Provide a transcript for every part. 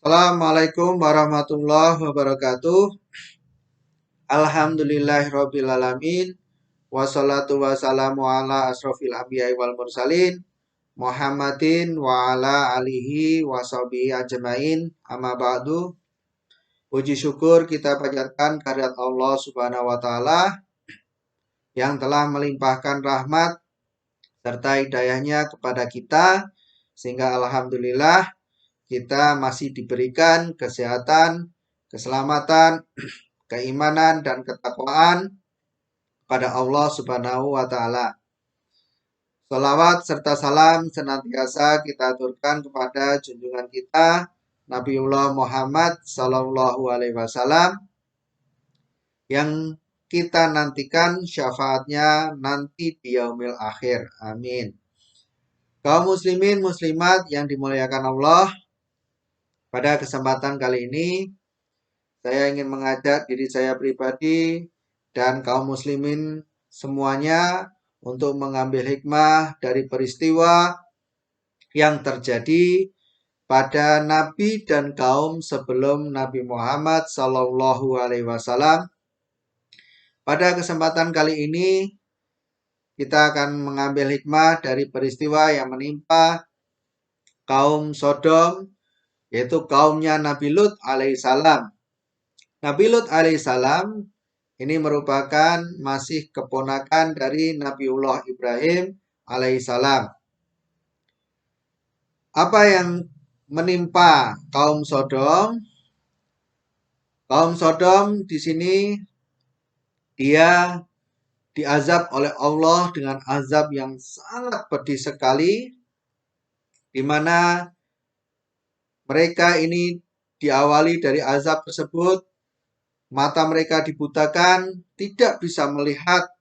Assalamualaikum warahmatullahi wabarakatuh. Alhamdulillahirrabbilalamin. Wassalatu wassalamu ala asrofil anbiya'i wal mursalin Muhammadin wa ala alihi wa sahbihi ajmain. Amma ba'du. Puji syukur kita panjatkan kehadirat Allah Subhanahu wa taala yang telah melimpahkan rahmat serta hidayahnya kepada kita sehingga alhamdulillah kita masih diberikan kesehatan, keselamatan, keimanan dan ketakwaan pada Allah Subhanahu wa taala. Salawat serta salam senantiasa kita aturkan kepada junjungan kita Nabiullah Muhammad sallallahu alaihi wasallam yang kita nantikan syafaatnya nanti di yaumil akhir. Amin. Kaum muslimin muslimat yang dimuliakan Allah, pada kesempatan kali ini saya ingin mengajak diri saya pribadi dan kaum muslimin semuanya untuk mengambil hikmah dari peristiwa yang terjadi pada Nabi dan kaum sebelum Nabi Muhammad Sallallahu Alaihi Wasallam. Pada kesempatan kali ini kita akan mengambil hikmah dari peristiwa yang menimpa kaum Sodom, yaitu kaumnya Nabi Lut alaihissalam. Nabi Lut alaihissalam ini merupakan masih keponakan dari Nabiullah Ibrahim alaihissalam. Apa yang menimpa kaum Sodom? Kaum Sodom di sini dia diazab oleh Allah dengan azab yang sangat pedih sekali, di mana mereka ini diawali dari azab tersebut, mata mereka dibutakan, tidak bisa melihat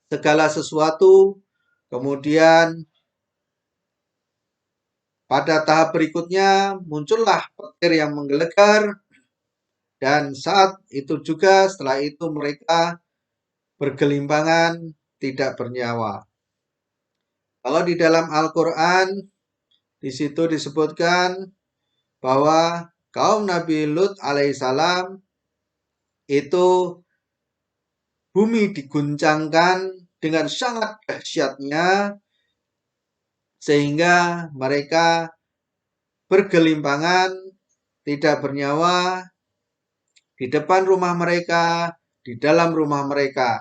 segala sesuatu. Kemudian pada tahap berikutnya muncullah petir yang menggelegar, dan saat itu juga setelah itu mereka bergelimpangan tidak bernyawa. Kalau di dalam Al-Quran di situ disebutkan bahwa kaum Nabi Lut alaihissalam itu bumi diguncangkan dengan sangat dahsyatnya sehingga mereka bergelimpangan tidak bernyawa di depan rumah mereka, di dalam rumah mereka.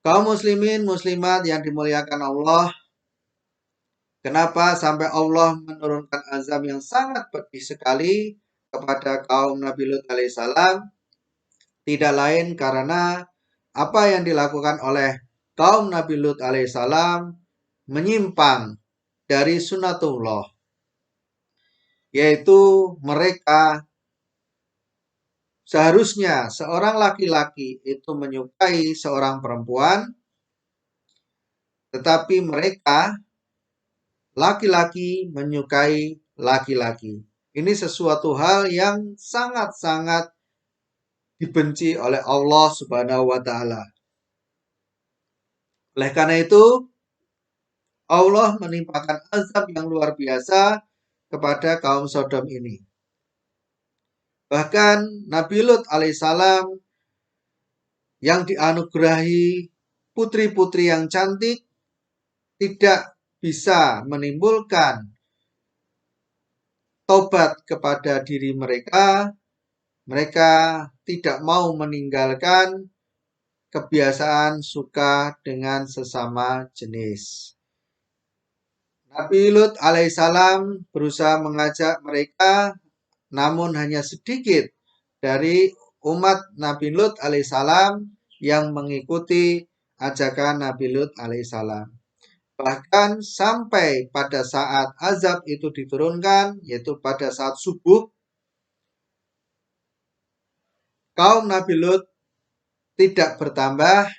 Kaum muslimin muslimat yang dimuliakan Allah, kenapa sampai Allah menurunkan azab yang sangat pedih sekali kepada kaum Nabi Lut alaihissalam? Tidak lain karena apa yang dilakukan oleh kaum Nabi Lut alaihissalam menyimpang dari sunatullah, yaitu mereka seharusnya seorang laki-laki itu menyukai seorang perempuan, tetapi mereka laki-laki menyukai laki-laki. Ini sesuatu hal yang sangat-sangat dibenci oleh Allah Subhanahu wa taala. Oleh karena itu, Allah menimpakan azab yang luar biasa kepada kaum Sodom ini. Bahkan Nabi Lut alaihissalam yang dianugerahi putri-putri yang cantik tidak bisa menimbulkan tobat kepada diri mereka. Mereka tidak mau meninggalkan kebiasaan suka dengan sesama jenis. Nabi Lut alaihissalam berusaha mengajak mereka, namun hanya sedikit dari umat Nabi Lut alaihissalam yang mengikuti ajakan Nabi Lut alaihissalam. Bahkan sampai pada saat azab itu diturunkan, yaitu pada saat subuh, kaum Nabi Lut tidak bertambah,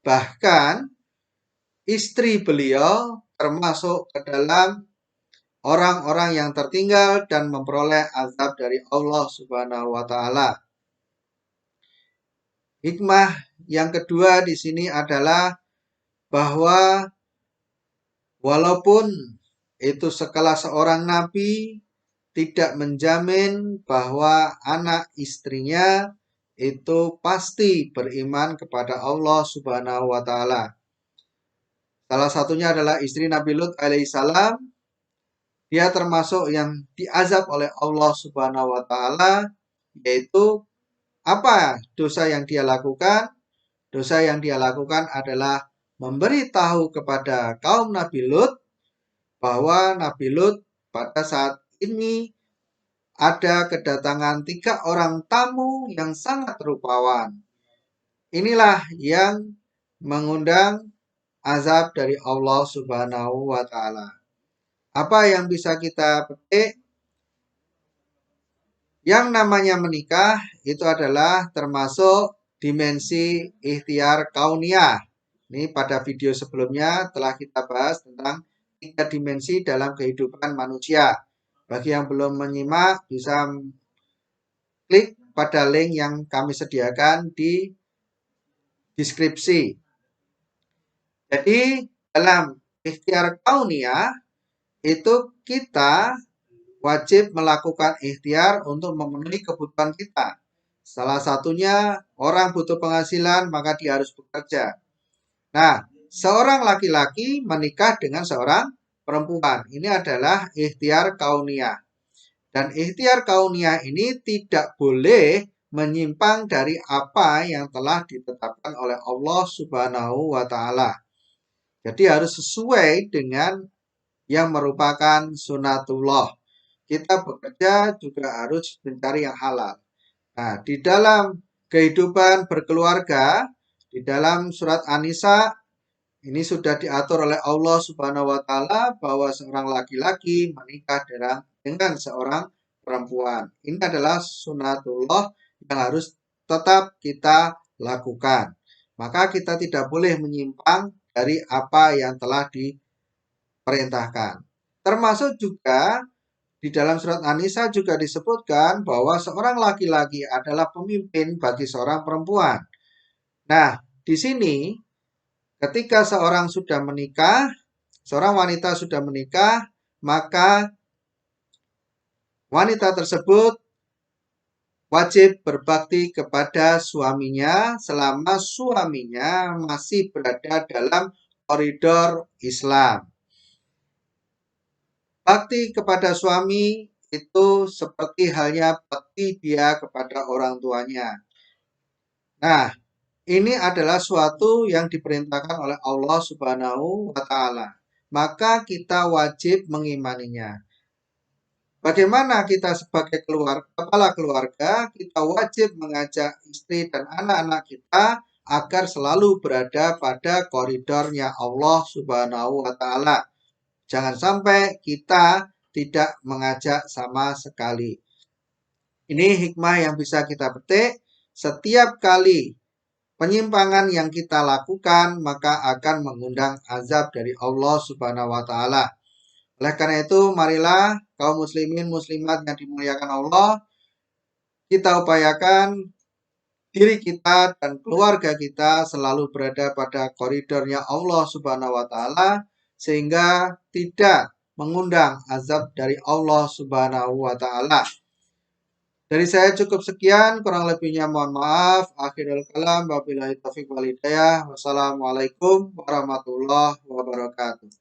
bahkan istri beliau termasuk ke dalam orang-orang yang tertinggal dan memperoleh azab dari Allah Subhanahu wa taala. Hikmah yang kedua di sini adalah bahwa walaupun itu sekelas seorang nabi, tidak menjamin bahwa anak istrinya itu pasti beriman kepada Allah Subhanahu wa taala. Salah satunya adalah istri Nabi Lut alaihissalam. Dia termasuk yang diazab oleh Allah Subhanahu wa taala, yaitu apa dosa yang dia lakukan? Dosa yang dia lakukan adalah memberitahu kepada kaum Nabi Lut bahwa Nabi Lut pada saat ini ada kedatangan 3 orang tamu yang sangat rupawan. Inilah yang mengundang azab dari Allah Subhanahu wa taala. Apa yang bisa kita petik? Yang namanya menikah itu adalah termasuk dimensi ikhtiar kauniyah. Ini pada video sebelumnya telah kita bahas tentang 3 dimensi dalam kehidupan manusia. Bagi yang belum menyimak bisa klik pada link yang kami sediakan di deskripsi. Jadi dalam ikhtiar kauniyah itu kita wajib melakukan ikhtiar untuk memenuhi kebutuhan kita. Salah satunya orang butuh penghasilan maka dia harus bekerja. Nah, seorang laki-laki menikah dengan seorang perempuan. Ini adalah ikhtiar kauniyah. Dan ikhtiar kauniyah ini tidak boleh menyimpang dari apa yang telah ditetapkan oleh Allah Subhanahu wa taala. Jadi harus sesuai dengan yang merupakan sunatullah. Kita bekerja juga harus mencari yang halal. Nah, di dalam kehidupan berkeluarga, di dalam surat An-Nisa, ini sudah diatur oleh Allah Subhanahu wa taala bahwa seorang laki-laki menikah dengan seorang perempuan. Ini adalah sunatullah yang harus tetap kita lakukan. Maka kita tidak boleh menyimpang dari apa yang telah diperintahkan. Termasuk juga di dalam surat An-Nisa juga disebutkan bahwa seorang laki-laki adalah pemimpin bagi seorang perempuan. Nah, di sini ketika seorang wanita sudah menikah, maka wanita tersebut wajib berbakti kepada suaminya selama suaminya masih berada dalam koridor Islam. Bakti kepada suami itu seperti halnya bakti dia kepada orang tuanya. Nah, ini adalah suatu yang diperintahkan oleh Allah Subhanahu wa taala. Maka kita wajib mengimaninya. Bagaimana kita sebagai kepala keluarga, kita wajib mengajak istri dan anak-anak kita agar selalu berada pada koridornya Allah Subhanahu wa taala. Jangan sampai kita tidak mengajak sama sekali. Ini hikmah yang bisa kita petik. Setiap kali penyimpangan yang kita lakukan maka akan mengundang azab dari Allah Subhanahu wa taala. Oleh karena itu, marilah kaum muslimin muslimat yang dimuliakan Allah, kita upayakan diri kita dan keluarga kita selalu berada pada koridornya Allah Subhanahu wa taala sehingga tidak mengundang azab dari Allah Subhanahu wa taala. Dari saya cukup sekian, kurang lebihnya mohon maaf. Akhirul kalam, wabillahi taufiq wal hidayah. Wassalamualaikum warahmatullahi wabarakatuh.